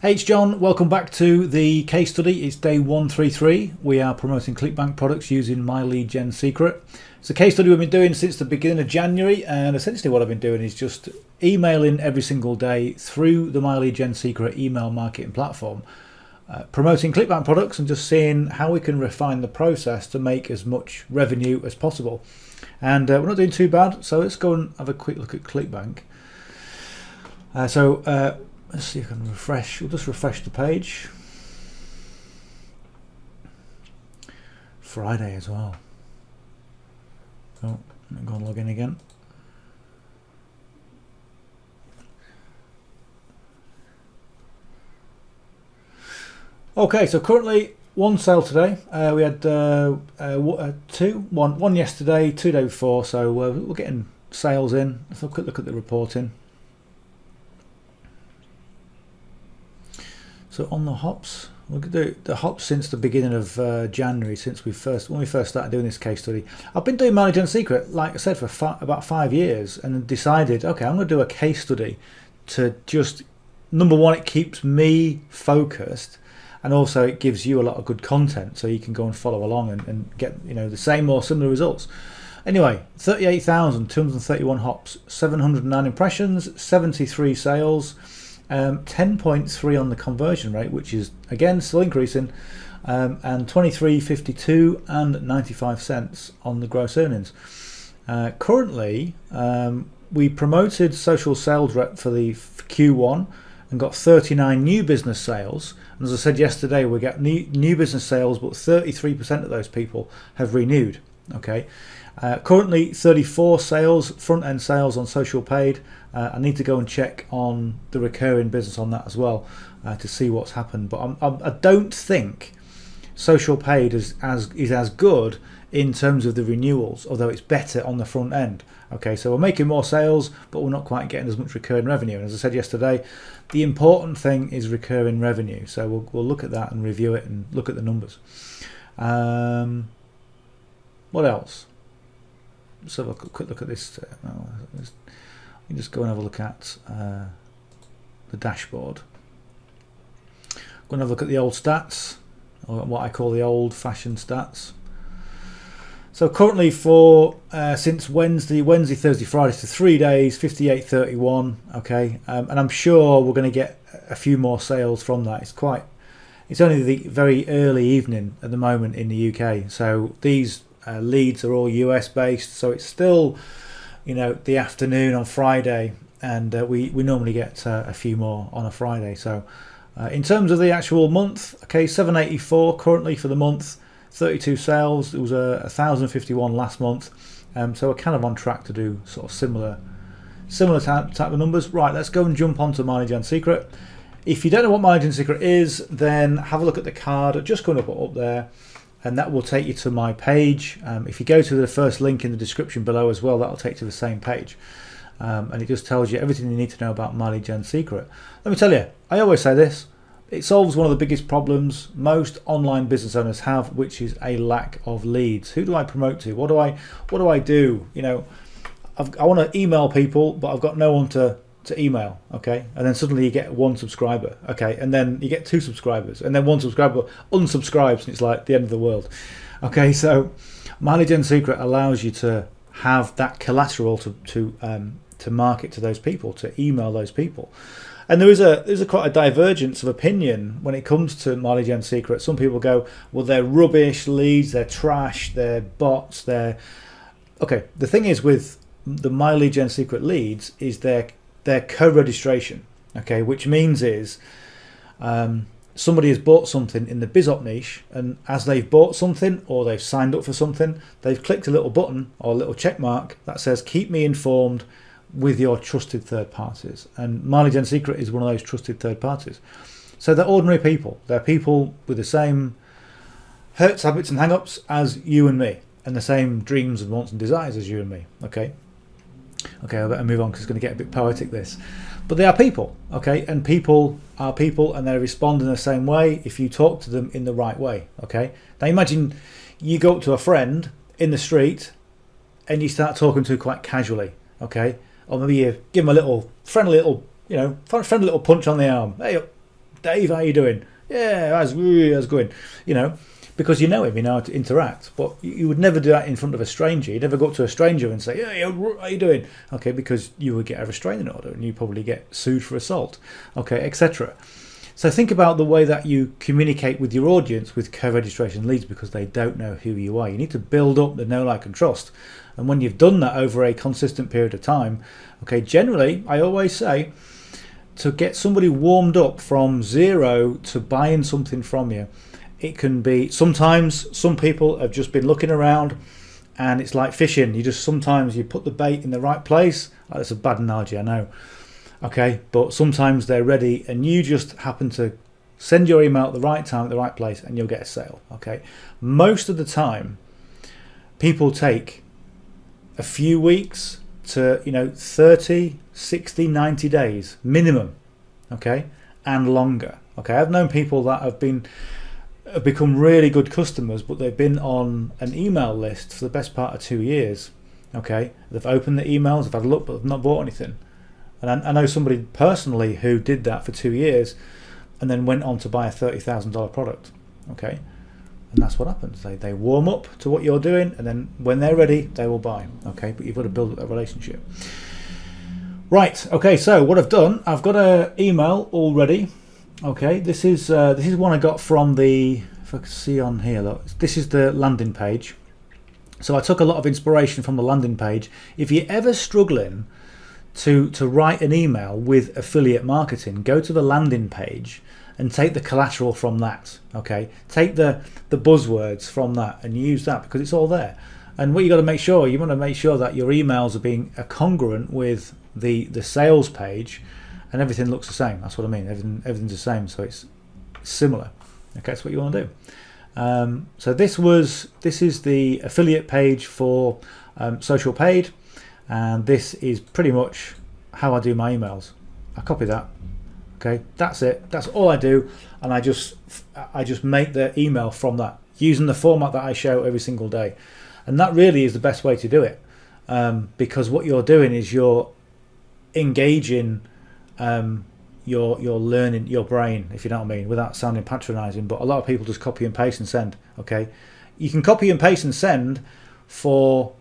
Hey, it's John. Welcome back to the case study. It's day 133. We are promoting Clickbank products using myleadgensecret. It's a case study we've been doing since the beginning of January, and essentially what I've been doing is just emailing every single day through the myleadgensecret email marketing platform, promoting Clickbank products and just seeing how we can refine the process to make as much revenue as possible. And we're not doing too bad, so let's go and have a quick look at Clickbank. Let's see if I can refresh. We'll just refresh the page. Friday as well. Oh, I'm going to log in again. Okay, so currently one sale today. We had one yesterday, 2 days before. So we're getting sales in. Let's have a quick look at the reporting. So on the hops, we'll do the hops since the beginning of January, since when we first started doing this case study. I've been doing myleadgensecret, like I said, for about 5 years, and decided, okay, I'm going to do a case study to just, number one, it keeps me focused, and also it gives you a lot of good content, so you can go and follow along and get the same or similar results. Anyway, 38,231 hops, 709 impressions, 73 sales. 10.3 on the conversion rate, which is again still increasing, and 23.52 and 95 cents on the gross earnings. Currently, we promoted social sales rep for the Q1 and got 39 new business sales. And as I said yesterday, we get new business sales, but 33% of those people have renewed. Okay. Currently 34 sales, front end sales on social paid. I need to go and check on the recurring business on that as well to see what's happened. But I don't think social paid is as good in terms of the renewals, although it's better on the front end. Okay, so we're making more sales, but we're not quite getting as much recurring revenue. And as I said yesterday, the important thing is recurring revenue. So we'll look at that and review it and look at the numbers. What else? Let's have a quick look at this. Let me just go and have a look at the dashboard. Go and have a look at the old stats, or what I call the old-fashioned stats. So currently for since Wednesday, Thursday, Friday, so 3 days, 58.31. Okay, and I'm sure we're going to get a few more sales from that. It's only the very early evening at the moment in the UK, so these leads are all US based, so it's still the afternoon on Friday, and we normally get a few more on a Friday. So in terms of the actual month, okay, 784 currently for the month, 32 sales. It was 1,051 last month, so we're kind of on track to do sort of similar type of numbers. Right, let's go and jump onto myleadgensecret. If you don't know what myleadgensecret is, then have a look at the card just going up there, and that will take you to my page. If you go to the first link in the description below as well, that'll take you to the same page. And it just tells you everything you need to know about myleadgensecret. Let me tell you, I always say this, it solves one of the biggest problems most online business owners have, which is a lack of leads. Who do I promote to? What do I do? I want to email people, but I've got no one to email, okay, and then suddenly you get 1 subscriber, okay, and then you get 2 subscribers, and then 1 subscriber unsubscribes, and it's like the end of the world. Okay, so myleadgensecret allows you to have that collateral to market to those people, to email those people. And there's a quite a divergence of opinion when it comes to myleadgensecret. Some people go, well, they're rubbish leads, they're trash, they're bots, they're okay. The thing is with the myleadgensecret leads is their co-registration, okay, which means is somebody has bought something in the BizOp niche, and as they've bought something or they've signed up for something, they've clicked a little button or a little check mark that says keep me informed with your trusted third parties, and myleadgensecret is one of those trusted third parties. So they're ordinary people, they're people with the same hurts, habits and hang-ups as you and me, and the same dreams and wants and desires as you and me. Okay, I better move on because it's going to get a bit poetic this, but they are people, okay, and people are people, and they respond in the same way if you talk to them in the right way. Okay, now imagine you go up to a friend in the street and you start talking to quite casually, okay, or maybe you give them a little friendly little punch on the arm. Hey, Dave, how you doing? Yeah, how's going? You know, because you know him, you know how to interact. But you would never do that in front of a stranger. You'd never go up to a stranger and say, "Hey, how you doing?" Okay, because you would get a restraining order and you probably get sued for assault. Okay, etc. So think about the way that you communicate with your audience with co-registration leads, because they don't know who you are. You need to build up the know, like, and trust. And when you've done that over a consistent period of time, okay, generally, I always say, to get somebody warmed up from zero to buying something from you, it can be, sometimes some people have just been looking around and it's like fishing. Sometimes you put the bait in the right place. Oh, that's a bad analogy, I know. Okay, but sometimes they're ready and you just happen to send your email at the right time, at the right place, and you'll get a sale. Okay, most of the time, people take a few weeks to 30, 60, 90 days minimum, okay, and longer. Okay, I've known people that have become really good customers, but they've been on an email list for the best part of 2 years. Okay, they've opened the emails, they've had a look, but they've not bought anything. And I know somebody personally who did that for 2 years and then went on to buy a $30,000 product. Okay, and that's what happens. They warm up to what you're doing, and then when they're ready, they will buy. Okay, but you've got to build up that relationship. Right. Okay. So what I've done, I've got an email already. Okay. This is one I got from the. If I can see on here, look. This is the landing page. So I took a lot of inspiration from the landing page. If you're ever struggling to write an email with affiliate marketing, go to the landing page and take the collateral from that. Okay, take the buzzwords from that and use that, because it's all there. And what you want to make sure that your emails are being congruent with the sales page, and everything looks the same. That's what I mean. Everything's the same, so it's similar. Okay, that's what you want to do. So this is the affiliate page for social paid, and this is pretty much how I do my emails. I copy that. Okay, that's it. That's all I do, and I just make the email from that using the format that I show every single day, and that really is the best way to do it, because what you're doing is you're engaging you're learning your brain, if you know what I mean, without sounding patronizing. But a lot of people just copy and paste and send. Okay, you can copy and paste and send for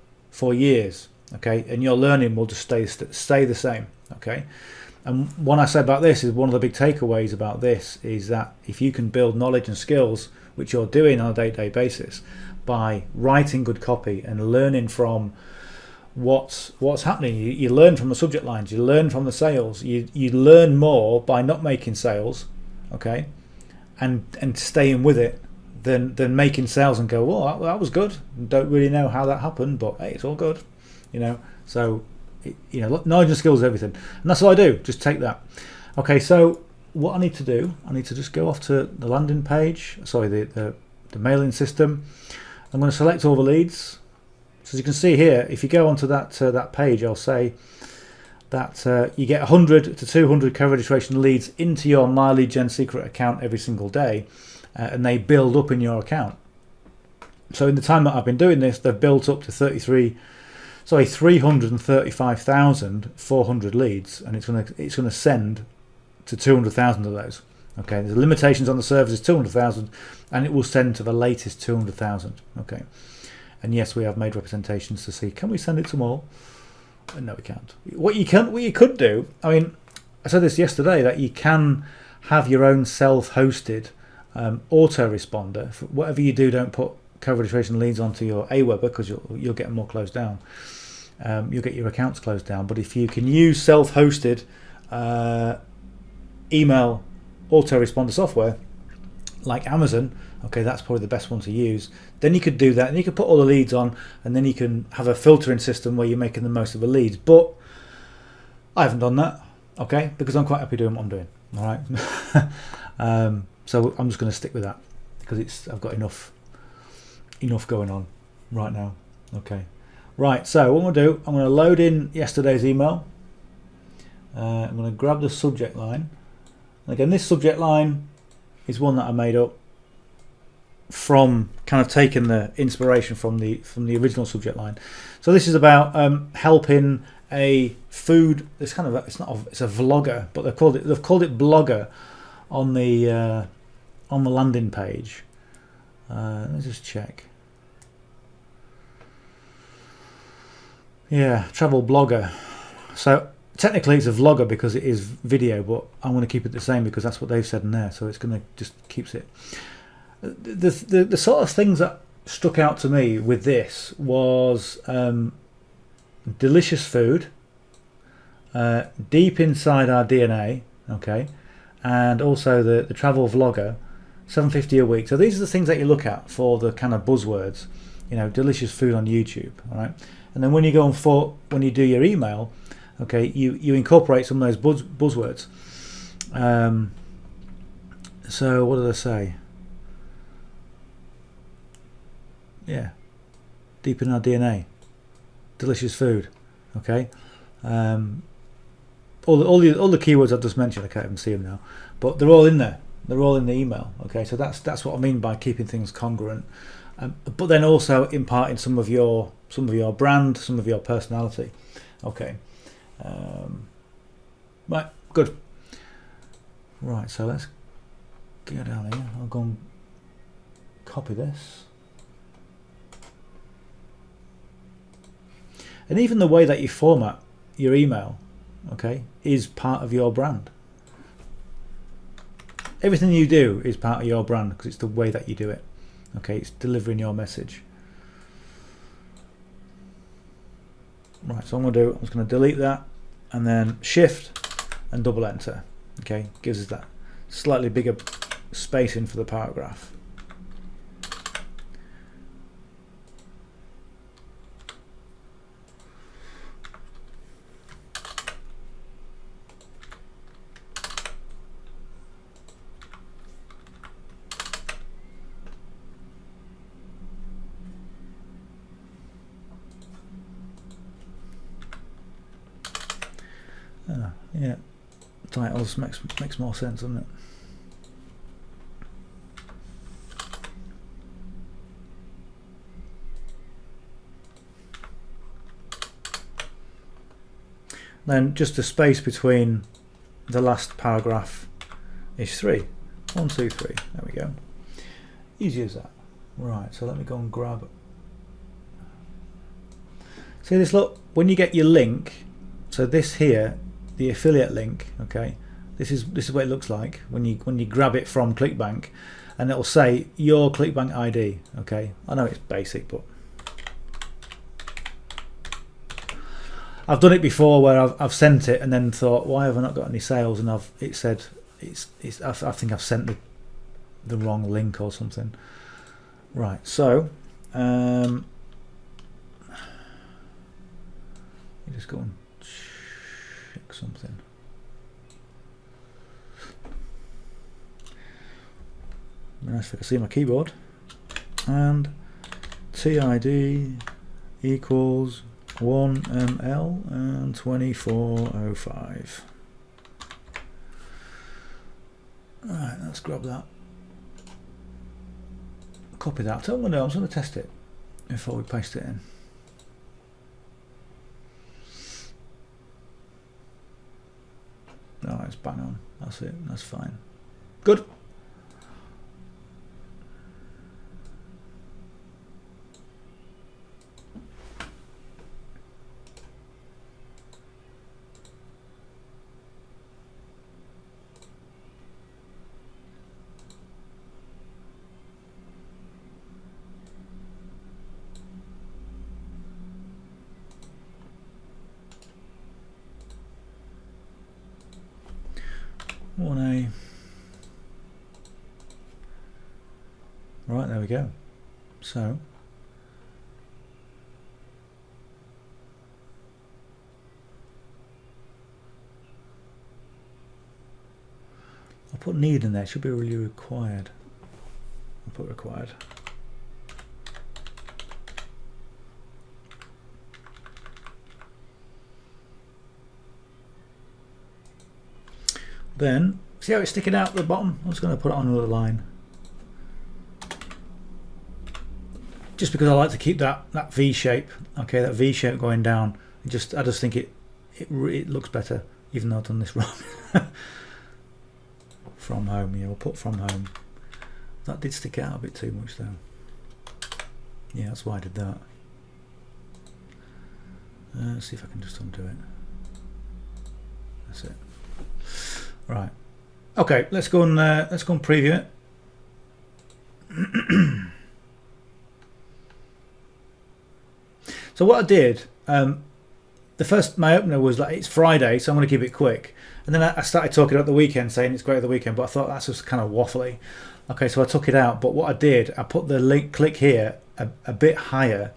years. Okay, and your learning will just stay the same. Okay, and what I said about this is one of the big takeaways about this is that if you can build knowledge and skills, which you're doing on a day-to-day basis, by writing good copy and learning from what's happening, you learn from the subject lines, you learn from the sales, you learn more by not making sales, okay, and staying with it than making sales and go, well, that was good, don't really know how that happened, but hey, it's all good, so knowledge and skills is everything, and that's all I do, just take that. Okay, so what I need to do, I need to just go off to the landing page, sorry, the mailing system. I'm going to select all the leads. So as you can see here, if you go onto that page, I'll say that you get 100 to 200 co-registration leads into your myleadgensecret account every single day, and they build up in your account. So in the time that I've been doing this, they've built up to 335,400 leads, and it's going to send to 200,000 of those. Okay, there's limitations on the servers, 200,000, and it will send to the latest 200,000. Okay. And yes, we have made representations to see, can we send it to more? No, we can't. What you could do, I mean, I said this yesterday, that you can have your own self-hosted autoresponder. For whatever you do, don't put co-registration leads onto your Aweber, because you'll get them all closed down. You'll get your accounts closed down. But if you can use self-hosted email autoresponder software like Amazon, okay, that's probably the best one to use. Then you could do that, and you could put all the leads on, and then you can have a filtering system where you're making the most of the leads. But I haven't done that, okay, because I'm quite happy doing what I'm doing. All right, so I'm just going to stick with that because I've got enough going on right now. Okay, right. So what I'm going to do, I'm going to load in yesterday's email. I'm going to grab the subject line. And again, this subject line is one that I made up from kind of taking the inspiration from the original subject line. So this is about helping a food. It's a vlogger, but they've called it blogger on the landing page. Let's just check. Yeah, travel blogger. So technically it's a vlogger because it is video, but I'm going to keep it the same because that's what they've said in there. So it's going to just keeps it. The sort of things that stuck out to me with this was delicious food, deep inside our DNA, okay, and also the travel vlogger, $7.50 a week. So these are the things that you look at for the kind of buzzwords, you know, delicious food on YouTube, all right. And then when you go on when you do your email, okay, you incorporate some of those buzzwords. So what did I say? Yeah, deep in our DNA, delicious food, okay. All the keywords I've just mentioned, I can't even see them now, but they're all in there. They're all in the email, okay. So that's what I mean by keeping things congruent, but then also imparting some of your brand, some of your personality, okay. Right, good. Right, so let's go down here. I'll go and copy this. And even the way that you format your email, okay, is part of your brand. Everything you do is part of your brand because it's the way that you do it. Okay, it's delivering your message. Right, so I'm just going to delete that and then shift and double enter. Okay, gives us that slightly bigger spacing for the paragraph. Yeah, titles makes more sense, doesn't it? Then just the space between the last paragraph is 3. 1, 2, 3. There we go. Easy as that. Right, so let me go and grab. See this, look, when you get your link, so this here, the affiliate link, okay, this is what it looks like when you grab it from Clickbank, and it'll say your Clickbank ID. Okay, I know it's basic, but I've done it before where I've sent it and then thought, why have I not got any sales? And it said I think I've sent the wrong link or something. Right, so you just go and check something. Nice if I can see my keyboard. And TID equals 1ml and 2405. Alright, let's grab that. Copy that. So I'm going to test it before we paste it in. No, it's bang on. That's it. That's fine. Good. Right, there we go. So I'll put need in there. It should be really required. I'll put required. Then see how it's sticking out at the bottom? I'm just going to put it on another line. Just because I like to keep that V shape, okay, that V shape going down. I just think it looks better, even though I've done this wrong. From home, yeah, we'll put from home. That did stick out a bit too much though. Yeah, that's why I did that. Let's see if I can just undo it. That's it. Right. Okay, let's go and preview it. So what I did, my opener was like, it's Friday, so I'm going to keep it quick. And then I started talking about the weekend, saying it's great at the weekend, but I thought that's just kind of waffly. Okay, so I took it out, but what I did, I put the link click here a bit higher,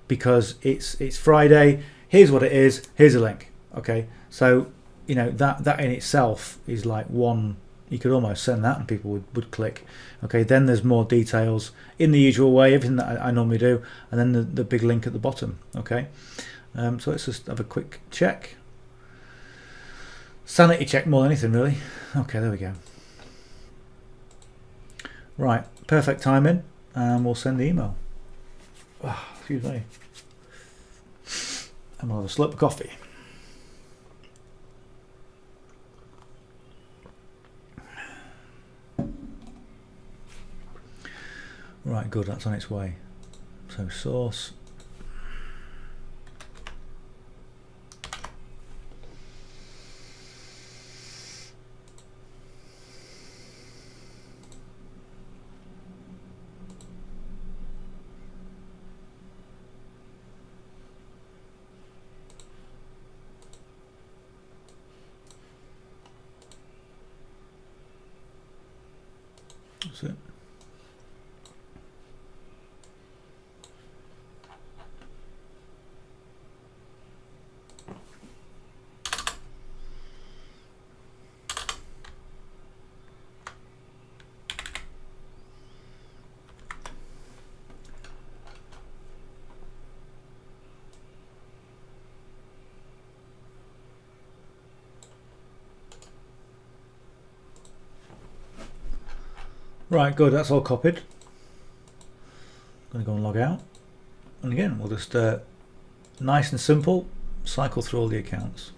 because it's Friday. Here's what it is. Here's a link. Okay, so you know that in itself is like one. You could almost send that and people would click. Okay, then there's more details in the usual way, everything that I normally do, and then the big link at the bottom. Okay, so let's just have a quick check. Sanity check more than anything, really. Okay, there we go. Right, perfect timing, and we'll send the email. Oh, excuse me. I'm gonna have a slurp of coffee. Right, good, that's on its way. So source. That's it. Right, good, that's all copied. I'm going to go and log out. And again, we'll just, nice and simple, cycle through all the accounts.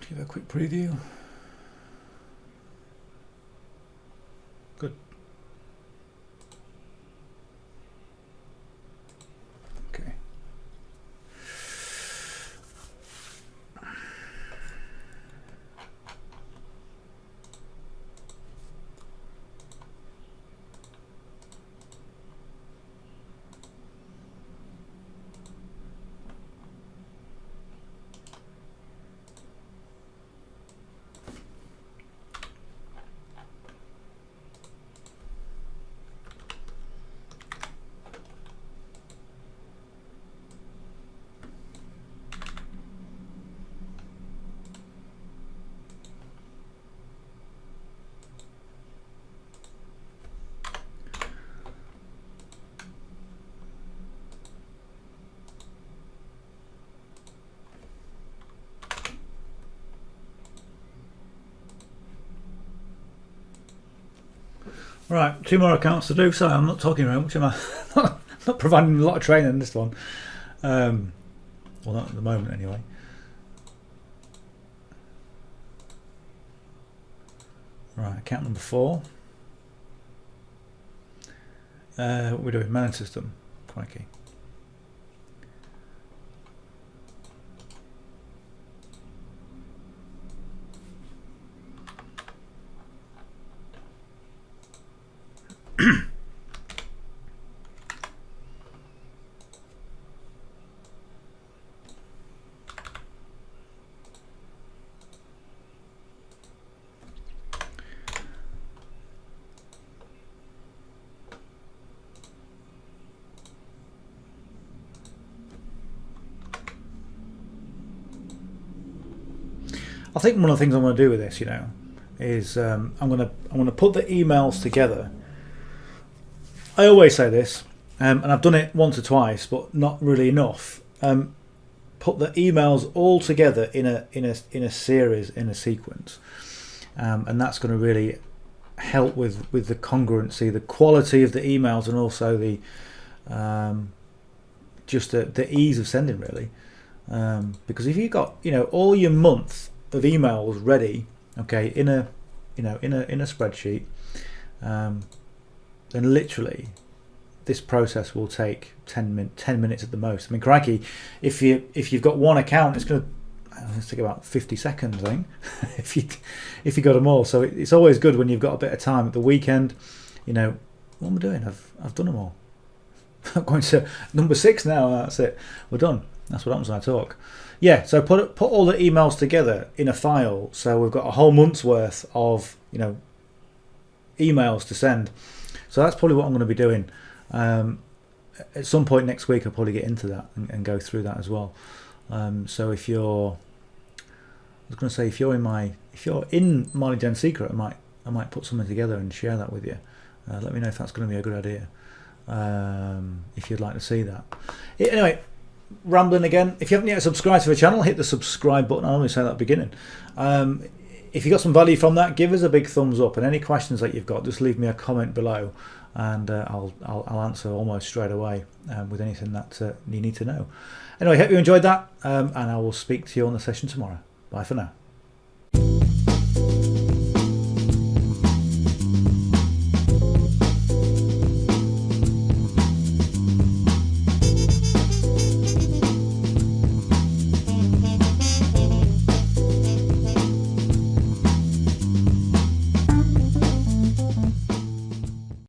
Give a quick preview. Good. Okay. Right, 2 more accounts to do. Sorry, I'm not talking very much, am I? Not providing a lot of training in this one. Well, not at the moment, anyway. Right, account number 4. What we're doing, mailing system. Crikey. I think one of the things I'm going to do with this, is I'm going to put the emails together. I always say this, and I've done it once or twice, but not really enough. Put the emails all together in a series, in a sequence, and that's going to really help with the congruency, the quality of the emails, and also the just the ease of sending, really. Because if you got all your month of emails ready, okay, in a spreadsheet, then literally this process will take 10 minutes at the most. I mean, crikey, if you've got one account, it's going to take about 50 seconds, I think, if you got them all. So it's always good when you've got a bit of time at the weekend. What am I doing? I've done them all. I'm going to number 6 now. That's it. We're done. That's what happens when I talk. Yeah. So put all the emails together in a file. So we've got a whole month's worth of emails to send. So that's probably what I'm going to be doing. At some point next week, I'll probably get into that and go through that as well. So if you're in My Lead Gen Secret, I might put something together and share that with you. Let me know if that's going to be a good idea. If you'd like to see that. Anyway, rambling again. If you haven't yet subscribed to the channel, hit the subscribe button. I always say that at the beginning. If you got some value from that, give us a big thumbs up. And any questions that you've got, just leave me a comment below, and I'll answer almost straight away with anything that you need to know. Anyway, hope you enjoyed that, and I will speak to you on the session tomorrow. Bye for now.